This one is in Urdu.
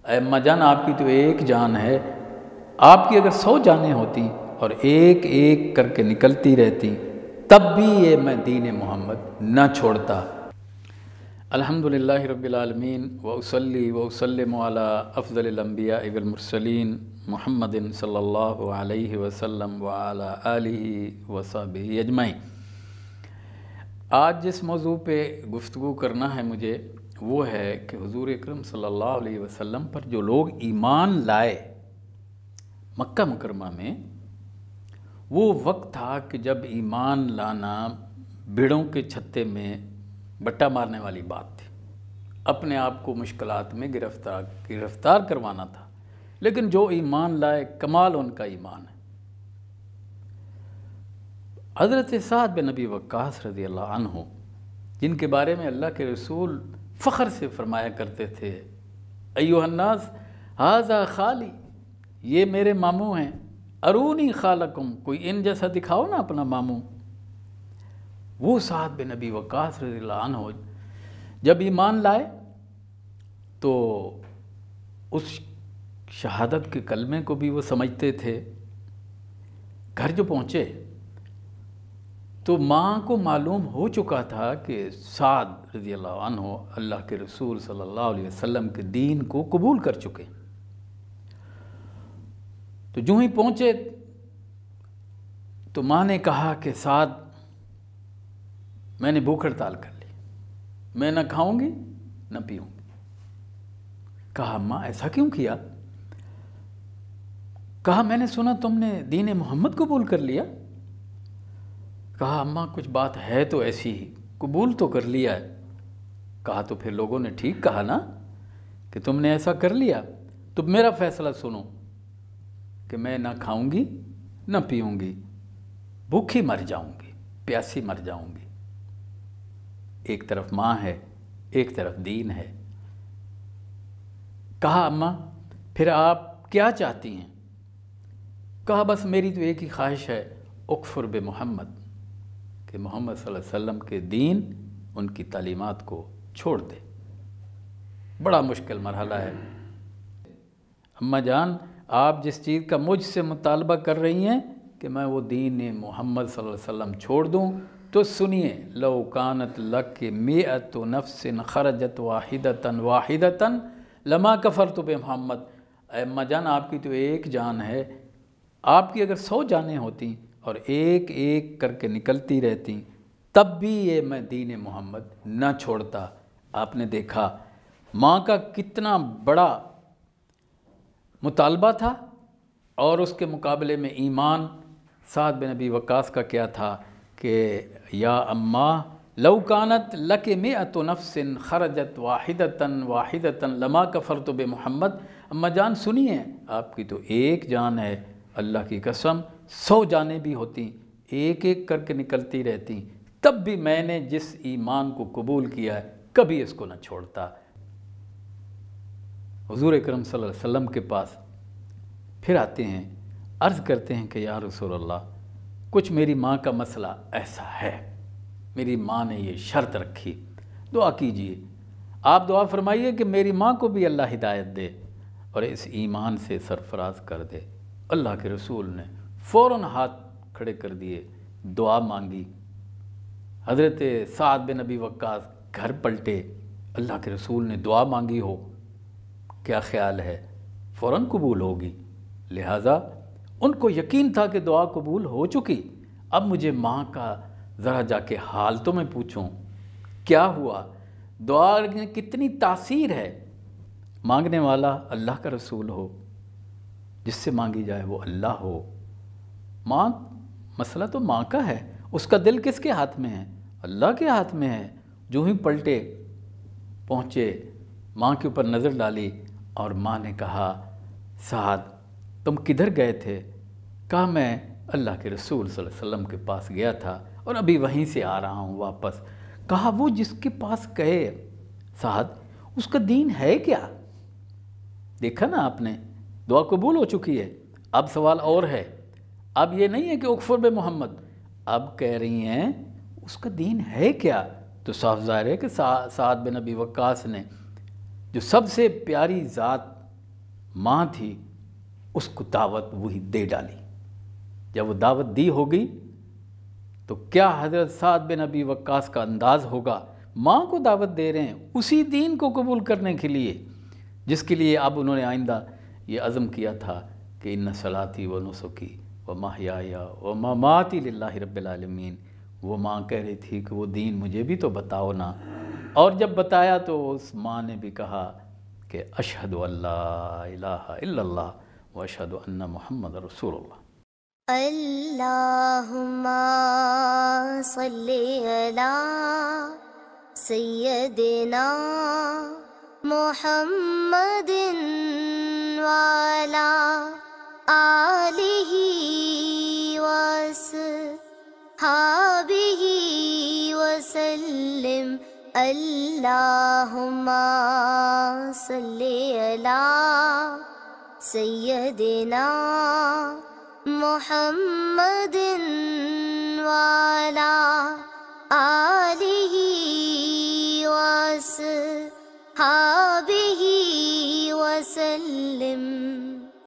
اے اماں جان آپ کی تو ایک جان ہے، آپ کی اگر 100 جانیں ہوتی اور ایک ایک کر کے نکلتی رہتی تب بھی یہ میں دین محمد نہ چھوڑتا۔ الحمدللہ رب العالمین وأصلی وأسلم علی افضل الانبیاء والمرسلین محمد صلی اللہ علیہ وسلم وعلی آلہ وصحبہ اجمعین۔ آج جس موضوع پہ گفتگو کرنا ہے مجھے وہ ہے کہ حضور اکرم صلی اللہ علیہ وسلم پر جو لوگ ایمان لائے مکہ مکرمہ میں، وہ وقت تھا کہ جب ایمان لانا بھیڑوں کے چھتے میں بٹا مارنے والی بات تھی، اپنے آپ کو مشکلات میں گرفتار کروانا تھا، لیکن جو ایمان لائے کمال ان کا ایمان ہے۔ حضرت سعد بن ابی وقاص رضی اللہ عنہ، جن کے بارے میں اللہ کے رسول فخر سے فرمایا کرتے تھے ایھا الناس ھذا خالی، یہ میرے ماموں ہیں، ارونی خالکم، کوئی ان جیسا دکھاؤ نا اپنا ماموں۔ وہ سعد بن ابی وقاص رضی اللہ عنہ جب ایمان لائے تو اس شہادت کے کلمے کو بھی وہ سمجھتے تھے۔ گھر جو پہنچے تو ماں کو معلوم ہو چکا تھا کہ سعد رضی اللہ عنہ اللہ کے رسول صلی اللہ علیہ وسلم کے دین کو قبول کر چکے۔ تو جو ہی پہنچے تو ماں نے کہا کہ سعد میں نے بھوک ہڑتال کر لی، میں نہ کھاؤں گی نہ پیوں گی۔ کہا اماں ایسا کیوں کیا؟ کہا میں نے سنا تم نے دین محمد قبول کر لیا۔ کہا اماں کچھ بات ہے تو ایسی ہی، قبول تو کر لیا ہے۔ کہا تو پھر لوگوں نے ٹھیک کہا نا کہ تم نے ایسا کر لیا، تو میرا فیصلہ سنو کہ میں نہ کھاؤں گی نہ پیوں گی، بھوکھی مر جاؤں گی، پیاسی مر جاؤں گی۔ ایک طرف ماں ہے، ایک طرف دین ہے۔ کہا اماں پھر آپ کیا چاہتی ہیں؟ کہا بس میری تو ایک ہی خواہش ہے، اکفر بمحمد، کہ محمد صلی اللہ علیہ وسلم کے دین ان کی تعلیمات کو چھوڑ دے۔ بڑا مشکل مرحلہ ہے۔ اماں جان آپ جس چیز کا مجھ سے مطالبہ کر رہی ہیں کہ میں وہ دین محمد صلی اللہ علیہ وسلم چھوڑ دوں، تو سنیے لو کانت لک مئۃ نفس خرجت واحدۃ لما کفرت بمحمد۔ اے اماں جان آپ کی تو ایک جان ہے، آپ کی اگر 100 جانیں ہوتی اور ایک ایک کر کے نکلتی رہتی تب بھی یہ میں دین محمد نہ چھوڑتا۔ آپ نے دیکھا ماں کا کتنا بڑا مطالبہ تھا اور اس کے مقابلے میں ایمان سعد بن ابی وقاص کا کیا تھا کہ یا اماں لو کانت لک مئۃ نفس خرجت واحدۃ لما کفرت بمحمد۔ اماں جان سنیے آپ کی تو ایک جان ہے، اللہ کی قسم 100 جانیں بھی ہوتی ایک ایک کر کے نکلتی رہتی تب بھی میں نے جس ایمان کو قبول کیا ہے کبھی اس کو نہ چھوڑتا۔ حضور اکرم صلی اللہ علیہ وسلم کے پاس پھر آتے ہیں، عرض کرتے ہیں کہ یا رسول اللہ کچھ میری ماں کا مسئلہ ایسا ہے، میری ماں نے یہ شرط رکھی، دعا کیجئے۔ آپ دعا فرمائیے کہ میری ماں کو بھی اللہ ہدایت دے اور اس ایمان سے سرفراز کر دے۔ اللہ کے رسول نے فوراً ہاتھ کھڑے کر دیے، دعا مانگی۔ حضرت سعد بن ابی وقاص گھر پلٹے، اللہ کے رسول نے دعا مانگی ہو، کیا خیال ہے فوراً قبول ہوگی؟ لہٰذا ان کو یقین تھا کہ دعا قبول ہو چکی۔ اب مجھے ماں کا ذرا جا کے حال تو میں پوچھوں، کیا ہوا؟ دعا میں کتنی تاثیر ہے۔ مانگنے والا اللہ کا رسول ہو، جس سے مانگی جائے وہ اللہ ہو۔ ماں مسئلہ تو ماں کا ہے، اس کا دل کس کے ہاتھ میں ہے؟ اللہ کے ہاتھ میں ہے۔ جو ہی پلٹے پہنچے ماں کے اوپر نظر ڈالی اور ماں نے کہا سعد تم کدھر گئے تھے؟ کہا میں اللہ کے رسول صلی اللہ علیہ وسلم کے پاس گیا تھا اور ابھی وہیں سے آ رہا ہوں واپس۔ کہا وہ جس کے پاس گئے سعد اس کا دین ہے کیا؟ دیکھا نا آپ نے، دعا قبول ہو چکی ہے۔ اب سوال اور ہے، اب یہ نہیں ہے کہ اکفر بمحمد، اب کہہ رہی ہیں اس کا دین ہے کیا؟ تو صاف ظاہر ہے کہ سعد بن ابی وقاص نے جو سب سے پیاری ذات ماں تھی اس کو دعوت وہی دے ڈالی۔ جب وہ دعوت دی ہوگی تو کیا حضرت سعد بن ابی وقاص کا انداز ہوگا، ماں کو دعوت دے رہے ہیں اسی دین کو قبول کرنے کے لیے جس کے لیے اب انہوں نے آئندہ یہ عزم کیا تھا کہ ان صلاتی و نسکی و محیای و مماتی للہ رب العالمین۔ وہ ماں کہہ رہی تھی کہ وہ دین مجھے بھی تو بتاؤ نا، اور جب بتایا تو اس ماں نے بھی کہا کہ اشہد ان لا الہ الا اللہ و اشہد ان محمد رسول اللہ۔ اللہم صلی علی سیدنا محمد وعلی آلہ وصحبہ وسلم۔ اللہم صلی علی سیدنا محمد وعلی آلہ وصحبہ وسلم۔